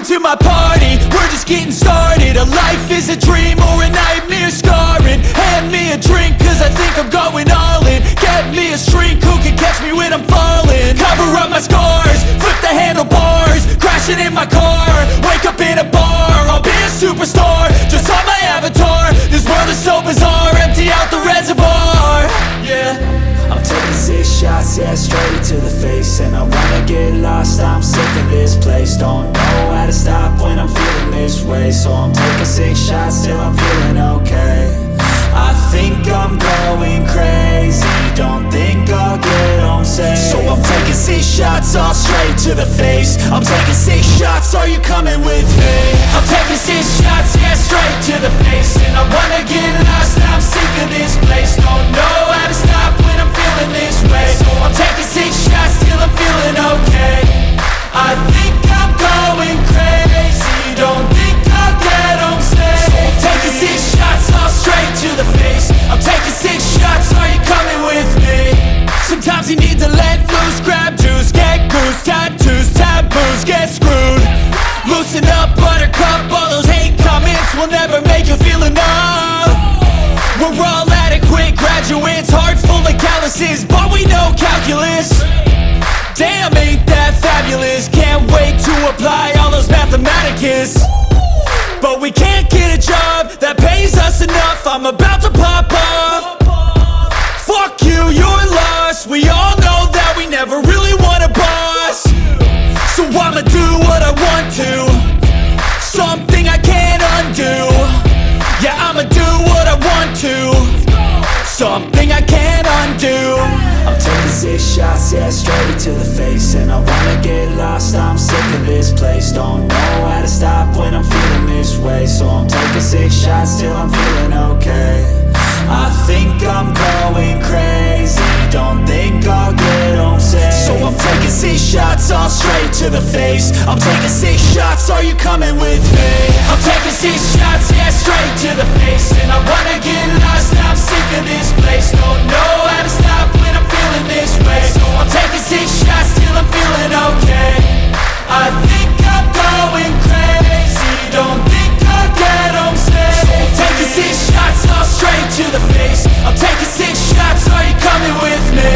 Welcome to my party, we're just getting started. A life is a dream or a nightmare scarring. Hand me a drink cause I think I'm going all in. Get me a shrink who can catch me when I'm falling. Cover up my scars, flip the handlebars. Crashing in my car, wake up in a bar. I'll be a superstar, just on my avatar. This world is so bizarre, empty out the reservoir. Yeah, I'm taking 6 shots, yeah, straight to the face. And I wanna get lost, I'm sick of this place. Don't know how to stop when I'm feeling this way. So I'm taking 6 shots till I'm feeling okay. I think I'm going crazy, don't think I'll get home safe. So I'm taking 6 shots, all straight to the face. I'm taking 6 shots, are you coming with me? I'm taking 6 shots, yeah, straight to the face. And I wanna get lost, I'm sick of this place. Don't know how to stop when I'm feeling this way. So I'm taking 6 shots till I'm feeling okay. I think I'm going crazy, don't think I'll get home safe. So I'm taking 6 shots, all straight to the face. I'm taking 6 shots, are you coming with me? sometimes you need to let loose. Grab juice, get goose, tattoos, taboos, get screwed. Loosen up, buttercup, all those hate comments will never make you feel enough. We're all adequate graduates, hearts full of calluses, but we know calculus. Damn, ain't that fabulous. Can't wait to apply all those mathematicus. But we can't get a job that pays us enough. I'm about to pop off. Fuck you, you're lost. We all know that we never really want a boss. So I'ma do what I want to, something I can't undo. Yeah, I'ma do what I want to, something I can't undo. I'm taking 6 shots, yeah, straight to the face. And I wanna get lost, I'm sick of this place. Don't know how to stop when I'm feeling this way. So I'm taking 6 shots till I'm feeling okay. I think I'm going crazy, don't think I'll get home safe. So I'm taking 6 shots, all straight to the face. I'm taking 6 shots, are you coming with me? I'm taking 6 shots, yeah, straight to the face. And I wanna get lost, I'm sick of this place. Don't know how to stop when I'm feeling this way. So I'm taking 6 shots till I'm feeling okay. I think I'm going crazy, don't think I'll get home safe. So I'm taking 6 shots, all straight to the face. I'm taking 6 shots, are you coming with me?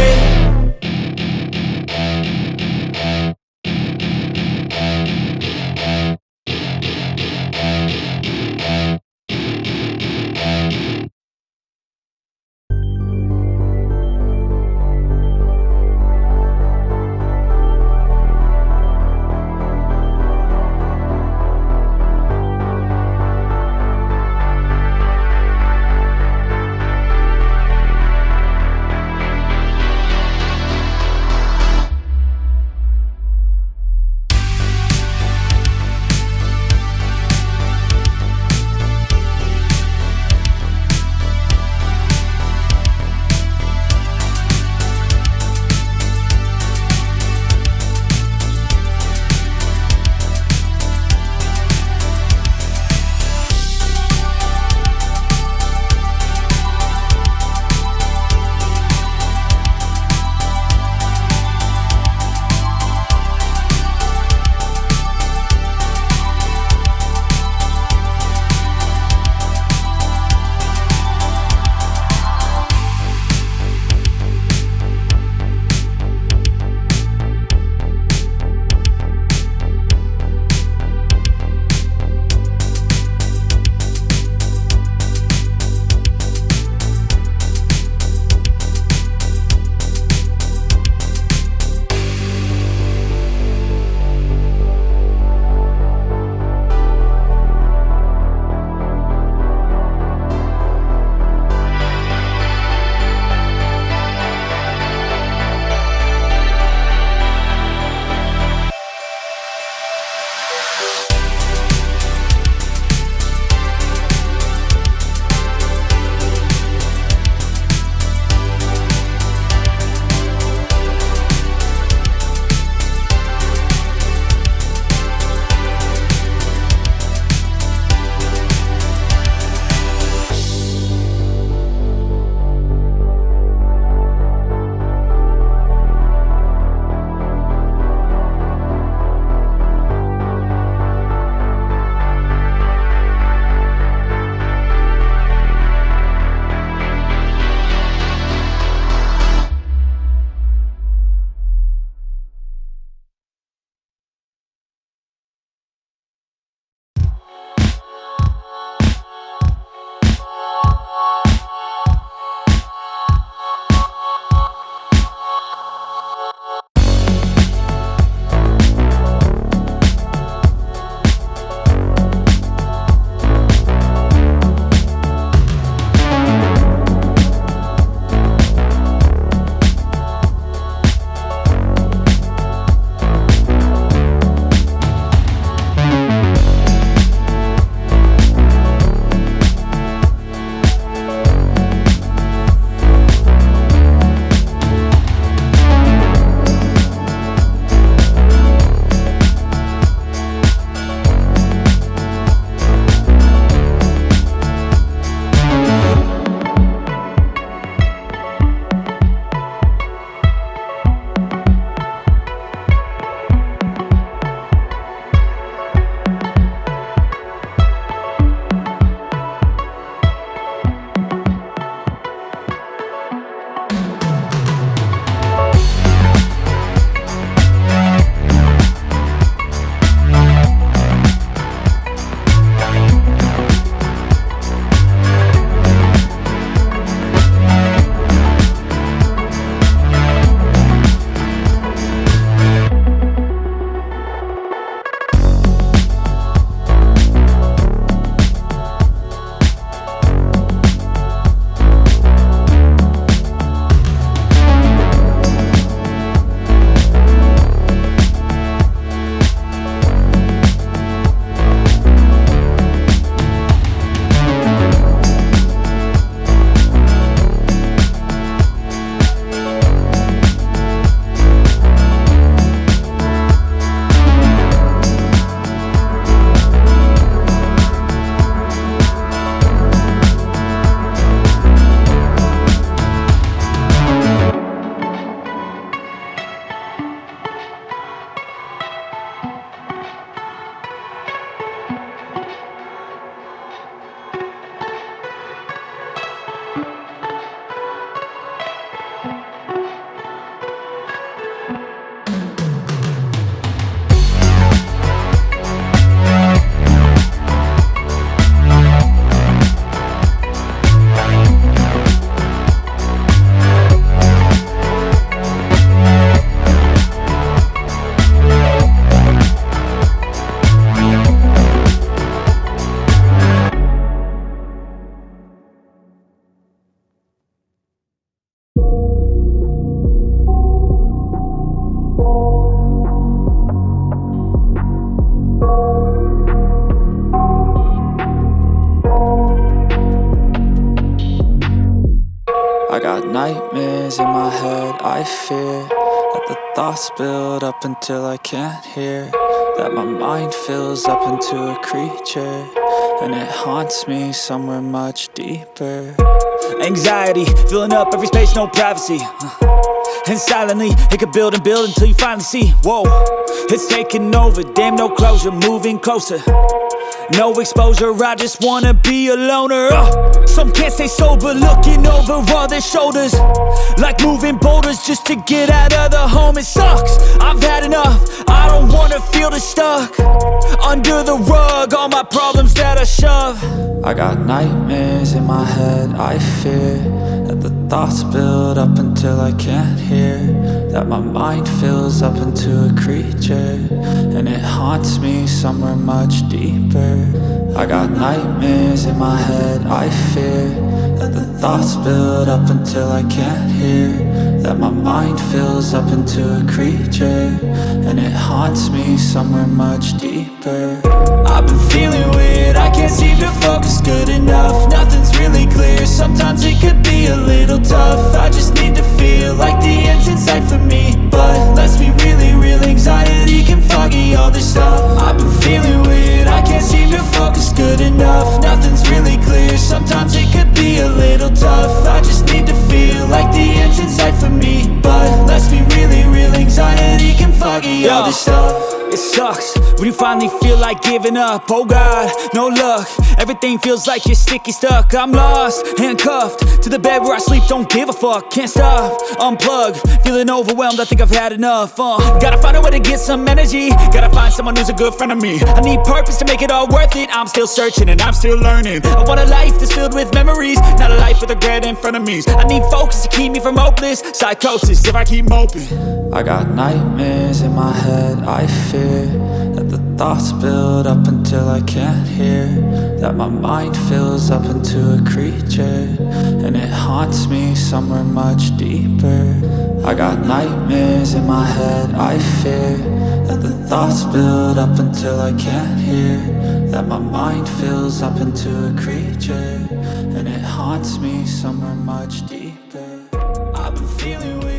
nightmares in my head, I fear that the thoughts build up until I can't hear, that my mind fills up into a creature, and it haunts me somewhere much deeper. Anxiety, filling up every space, no privacy. And silently, it could build and build until you finally see, whoa, it's taking over, damn no closure, moving closer. No exposure, I just wanna be a loner. Some can't stay sober, looking over all their shoulders, like moving boulders just to get out of the home. It sucks, I've had enough, I don't wanna feel the stuck under the rug, all my problems that I shove. I got nightmares in my head, I fear that the thoughts build up until I can't hear, that my mind fills up into a creature, and it haunts me somewhere much deeper. I got nightmares in my head, I fear that the thoughts build up until I can't hear, that my mind fills up into a creature, and it haunts me somewhere much deeper. I've been feeling weird, I can't seem to focus good enough, nothing's really clear, sometimes it could be a little tough. I just need to feel like the end's in sight for me, but let's be really real, anxiety can foggy all this stuff. I've been feeling weird, I can't seem to focus good enough, nothing's really clear, sometimes it could be a little tough. I just need to feel like the end's in sight for me, but let's be really real, anxiety can foggy all this stuff. It sucks when you finally feel like giving up. Oh God, no luck, everything feels like you're sticky stuck. I'm lost, handcuffed to the bed where I sleep, don't give a fuck. Can't stop, unplug, feeling overwhelmed, I think I've had enough. Gotta find a way to get some energy, gotta find someone who's a good friend of me. I need purpose to make it all worth it, I'm still searching and I'm still learning. I want a life that's filled with memories, not a life with regret and frenemies. I need focus to keep me from hopeless psychosis if I keep moping. I got nightmares in my head, I fear that the thoughts build up until I can't hear, that my mind fills up into a creature, and it haunts me somewhere much deeper. I got nightmares in my head, I fear that the thoughts build up until I can't hear, that my mind fills up into a creature, and it haunts me somewhere much deeper. I've been feeling weird,